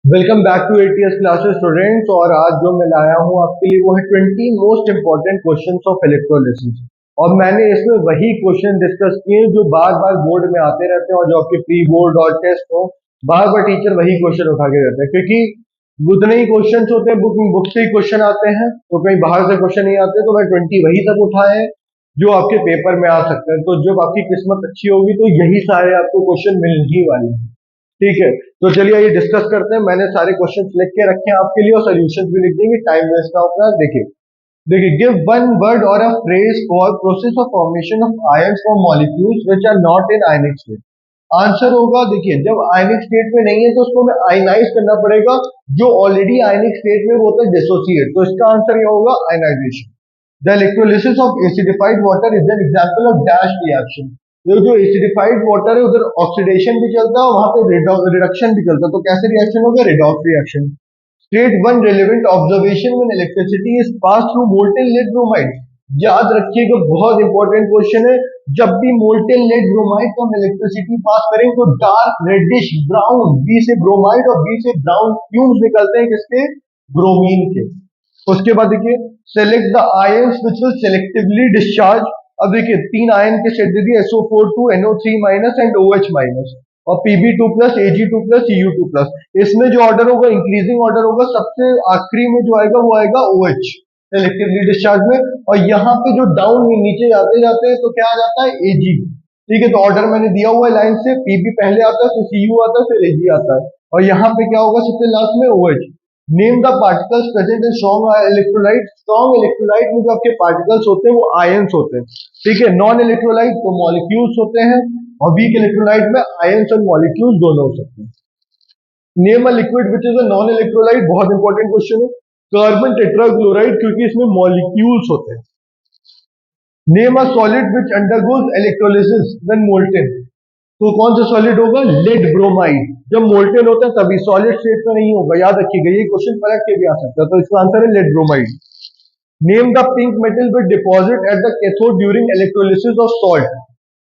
Welcome back to ATS classes students. और आज जो मैं लाया हूँ आपके लिए वो है 20 most important questions of electrolysis. और मैंने इसमें वही क्वेश्चन डिस्कस किए जो बार बार बोर्ड में आते रहते हैं और जो आपके प्री बोर्ड और टेस्ट हो बार बार टीचर वही क्वेश्चन उठा के रहते हैं, क्योंकि उतने ही क्वेश्चन होते हैं, बुक से ही क्वेश्चन आते हैं, तो कहीं बाहर से क्वेश्चन नहीं आते। तो मैं 20 वही सब उठाए हैं जो आपके पेपर में आ सकते हैं। तो जब आपकी किस्मत अच्छी होगी तो यही सारे आपको क्वेश्चन मिल ही वाले हैं। ठीक है, तो चलिए ये डिस्कस करते हैं। मैंने सारे क्वेश्चन लिख के रखे हैं आपके लिए और सॉल्यूशंस भी लिख देंगे, टाइम वेस्ट ना होगा। देखिए देखिए गिव वन वर्ड और a phrase for process of formation of ions from molecules which are not in ionic state. Answer होगा, देखिए जब आयनिक स्टेट में नहीं है तो उसको हमें आयनाइज करना पड़ेगा। जो ऑलरेडी आयनिक स्टेट में वो होता है डिसोसिएट, तो इसका आंसर ये होगा ionization. The electrolysis of acidified water is an example of dash reaction. जो एसिडिफाइड वाटर है उधर ऑक्सीडेशन भी चलता है, वहां पे रिडक्शन भी चलता है। तो कैसे रिएक्शन होगा? Redox reaction. State one relevant observation when electricity is pass through molten lead bromide. याद रखिएगा, बहुत इंपॉर्टेंट क्वेश्चन है। जब भी मोल्टेन लेड ब्रोमाइड को हम इलेक्ट्रिसिटी पास करेंगे तो डार्क रेडिश ब्राउन, बी से ब्रोमाइड और बी से ब्राउन फ्यूम्स निकलते हैं, किसके? ब्रोमीन के। उसके बाद देखिए select the ions which will selectively discharge. अब देखिए तीन आयन के सेट दे दिए, SO4 2 NO3 minus and OH minus और Pb2 plus Ag2 plus Cu2 plus. इसमें जो ऑर्डर होगा इंक्रीजिंग ऑर्डर होगा, सबसे आखिरी में जो आएगा वो आएगा OH सेलेक्टिवली डिस्चार्ज में। और यहाँ पे जो डाउन नीचे जाते जाते हैं तो क्या आ जाता है? Ag। ठीक है, तो ऑर्डर मैंने दिया हुआ है लाइन से, Pb पहले आता है, फिर Cu आता है, फिर Ag आता है। और यहाँ पे क्या होगा सबसे लास्ट में? OH। Name the particles present in strong electrolyte. Strong electrolyte में जो आपके पार्टिकल्स होते हैं वो आयंस होते हैं। ठीक है, नॉन इलेक्ट्रोलाइट तो मॉलिक्यूल्स होते हैं, और वीक इलेक्ट्रोलाइट में आयंस और मॉलिक्यूल्स दोनों हो सकते हैं। Name a liquid which is a non electrolyte, बहुत इंपॉर्टेंट क्वेश्चन है। कार्बन टेट्राक्लोराइड, क्योंकि इसमें मॉलिक्यूल्स होते हैं। Name a solid which undergoes electrolysis when molten. तो कौन सा सॉलिड होगा? Lead bromide. जब मोल्टेन होता है तभी, सॉलिड स्टेट में नहीं होगा, याद रखिएगा। ये क्वेश्चन पलट के भी आ सकता है, तो इसका आंसर है lead bromide. Name the pink metal which deposit at the cathode during electrolysis of salt.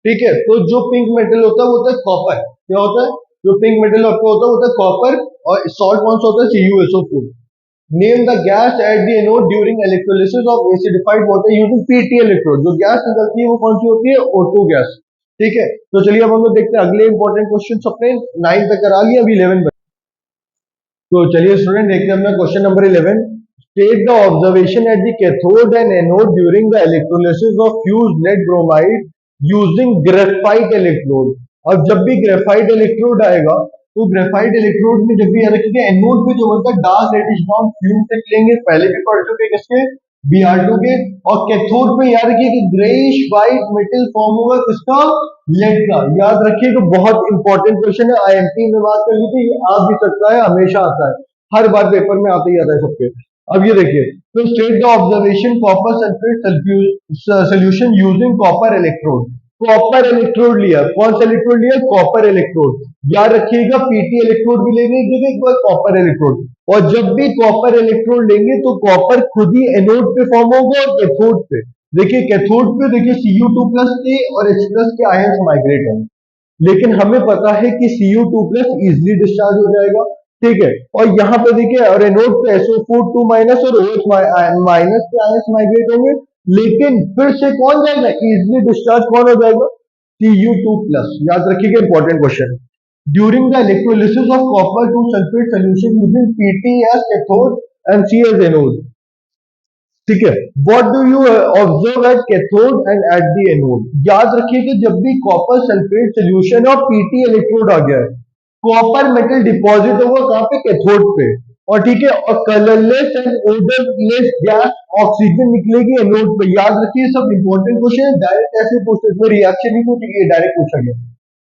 ठीक है, तो जो पिंक मेटल होता है वो होता है कॉपर। क्या होता है? जो पिंक मेटल आपका होता है वो होता है कॉपर। और सॉल्ट कौन सा होता है? CuSO4। Name the gas at the anode during electrolysis of acidified water using PT electrode. जो गैस निकलती है वो कौन सी होती है? O2 gas. ठीक है, तो चलिए अब हम लोग देखते हैं अगले इंपॉर्टेंट क्वेश्चन। अपने 9 तक करा लिया, अभी 11 बचे। तो चलिए स्टूडेंट देखते हैं अपना question number 11। State the observation at the cathode and anode during the electrolysis of fused lead bromide using graphite electrode. अब जब भी ग्रेफाइट इलेक्ट्रोड आएगा तो ग्रेफाइट इलेक्ट्रोड में जब भी याद रखिए एनोड पे जो होता है डार्क रेडिश ब्राउन फ्यूम से लेंगे, पहले भी पढ़ चुके किसके? Br2 के। और कैथोड पे याद रखिए कि ग्रेइश व्हाइट मेटल फॉर्म होगा, किसका? लेड का। याद रखिए कि बहुत इंपॉर्टेंट क्वेश्चन है, IMP में बात कर ली थी, आ भी सकता है, हमेशा आता है, हर बार पेपर में आते ही आता है सबके। अब ये देखिए, तो state the observation copper sulphate solution using copper electrode. Copper electrode लिया, कौन सा इलेक्ट्रोड लिया? Copper electrode. याद रखिएगा PT इलेक्ट्रोड भी लेंगे एक जगह, एक बार कॉपर इलेक्ट्रोड। और जब भी कॉपर इलेक्ट्रोड लेंगे तो कॉपर खुद ही एनोड पे फॉर्म होगा और कैथोड पे। देखिए कैथोड पे देखिए Cu2 प्लस के और H प्लस के आयंस माइग्रेट होंगे, लेकिन हमें पता है कि Cu2 प्लस इजिली डिस्चार्ज हो जाएगा। ठीक है, और यहाँ पे देखिए और एनोड पे SO4 2 माइनस और OH माइनस के आयंस माइग्रेट होंगे, लेकिन फिर से कौन जाएगा? इजिली डिस्चार्ज कौन हो जाएगा? Cu2 plus. याद रखिएगा, important question. During the electrolysis of copper to sulfate solution using PT as cathode and C as anode. ठीक है, what do you observe at cathode and at the anode. याद रखिए कि जब भी कॉपर सल्फेट सोल्यूशन और PT electrode आ गया है, कॉपर मेटल डिपॉजिट होगा कहां पे? कैथोड पे। और ठीक है, और colourless and odourless gas oxygen निकलेगी एनोड पे। याद रखिए, सब इंपॉर्टेंट क्वेश्चन है, डायरेक्ट ऐसे पूछते, इसमें रिएक्शन नहीं पूछी गई, डायरेक्ट पूछा गया।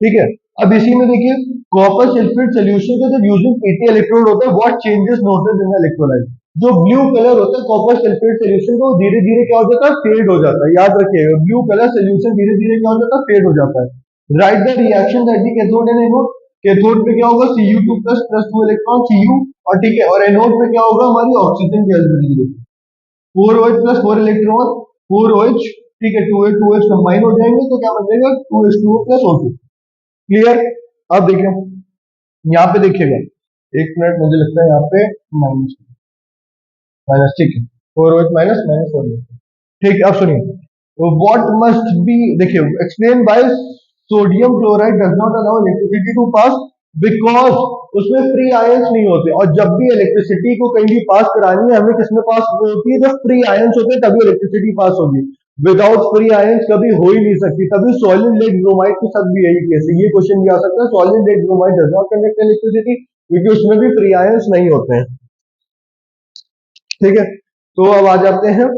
ठीक है, अब इसी में देखिए कॉपर सल्फेट सोल्यूशन का जब यूजिंग PT इलेक्ट्रोड होता है, what changes notice in electrolyte. जो ब्लू कलर होता है कॉपर सल्फेट सोल्यूशन को, धीरे धीरे क्या हो जाता है? फेड हो जाता है। याद रखिएगा, ब्लू कलर सोल्यूशन धीरे धीरे क्या हो जाता है? फेड हो जाता है। Right the reaction at the cathode and anode. Cathode पे क्या होगा? Cu2 plus plus 2 electron Cu। और ठीक है, और एनोड पे क्या होगा? हमारी ऑक्सीजन गैस बनेगी, 4OH प्लस 4 इलेक्ट्रॉन 4OH। ठीक है, 2H 2H कंबाइन हो जाएंगे तो क्या बन जाएगा? 2H2O plus O2। क्लियर? अब देखिए यहाँ पे देखिएगा, एक मिनट, मुझे लगता है यहाँ पे माइनस माइनस, ठीक है, four with minus minus four, ठीक है। अब सुनिए, व्हाट मस्ट बी, देखिए, explain by sodium chloride does not allow electricity to pass, because उसमें फ्री आयंस नहीं होते, और जब भी इलेक्ट्रिसिटी को कहीं भी पास करानी है हमें किसमें पास होती है, जब फ्री आयंस होते हैं तभी इलेक्ट्रिसिटी पास होगी। विदाउट फ्री आयंस कभी हो ही नहीं सकती, तभी सॉलिड लेड ब्रोमाइड के साथ भी यही केस है। ये क्वेश्चन भी आ सकता है, solid lead bromide does not conduct electricity, क्योंकि उसमें भी फ्री आयंस नहीं होते हैं, ठीक है। तो अब आ जाते हैं,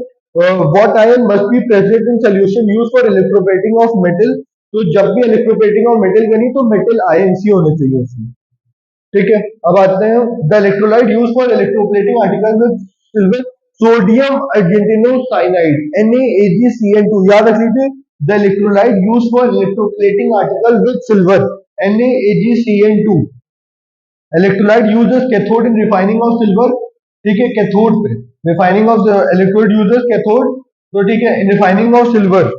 what ion must be present in solution use for electroplating of metal. तो जब भी इलेक्ट्रोप्लेटिंग ऑफ मेटल करनी तो मेटल आयंस ही होने चाहिए उसमें, ठीक है। अब आते हैं, the electrolyte use for electroplating article with silver, sodium argentocyanide NaAgCN2, याद रख लीजिए, the electrolyte use for electroplating article with silver NaAgCN2, electrolyte uses cathode in refining of silver, ठीक है, कैथोड पे, refining of electrode uses cathode, तो ठीक है, इन refining of silver,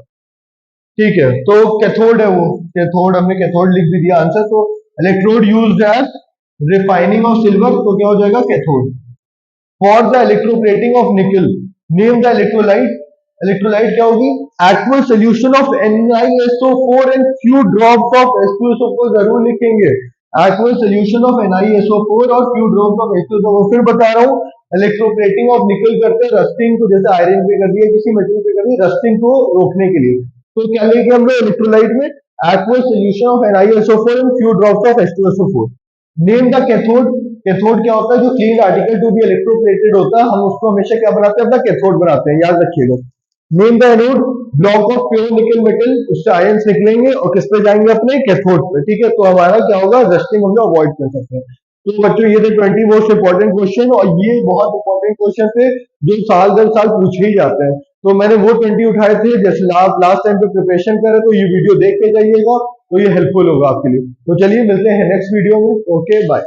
ठीक है, तो कैथोड है वो, कैथोड, हमने कैथोड लिख भी दिया आंसर, तो electrode used as refining of silver, तो क्या हो जाएगा, cathode. For the electroplating of nickel, name the electrolyte, electrolyte क्या होगी, aqueous solution of NiSO4 and few drops of H2SO4, जरूर लिखेंगे, एक्वस सोल्यूशन ऑफ NiSO4 और फ्यू ड्रॉप्स ऑफ H2SO4। फिर बता रहा हूँ, इलेक्ट्रोप्लेटिंग ऑफ निकल करते हैं रस्टिंग को, जैसे आयरन पे कर दिया, किसी मेटल पे कर दी, रस्टिंग को रोकने के लिए। तो क्या लेंगे हम लोग इलेक्ट्रोलाइट में, aqueous solution of NiSO4 and few drops of H2SO4। Name the cathode, cathode क्या होता है, जो clean article to be electroplated होता है, हम उसको हमेशा क्या बनाते हैं, अपना कैथोड बनाते हैं, याद रखिएगा। Name the anode, block of pure nickel metal, उससे आयंस निकलेंगे और किस पे जाएंगे, अपने कैथोड पे, ठीक है। तो हमारा क्या होगा, रस्टिंग हम लोग अवॉइड कर सकते हैं। तो बच्चों ये थे 20 मोस्ट इंपॉर्टेंट क्वेश्चन, और ये बहुत इंपॉर्टेंट क्वेश्चन थे जो साल दर साल पूछे ही जाते हैं। तो मैंने वो 20 उठाए थे, जैसे लास्ट टाइम पे प्रिपरेशन करें तो ये वीडियो देख के जाइएगा, तो ये हेल्पफुल होगा आपके लिए। तो चलिए मिलते हैं नेक्स्ट वीडियो में, ओके बाय।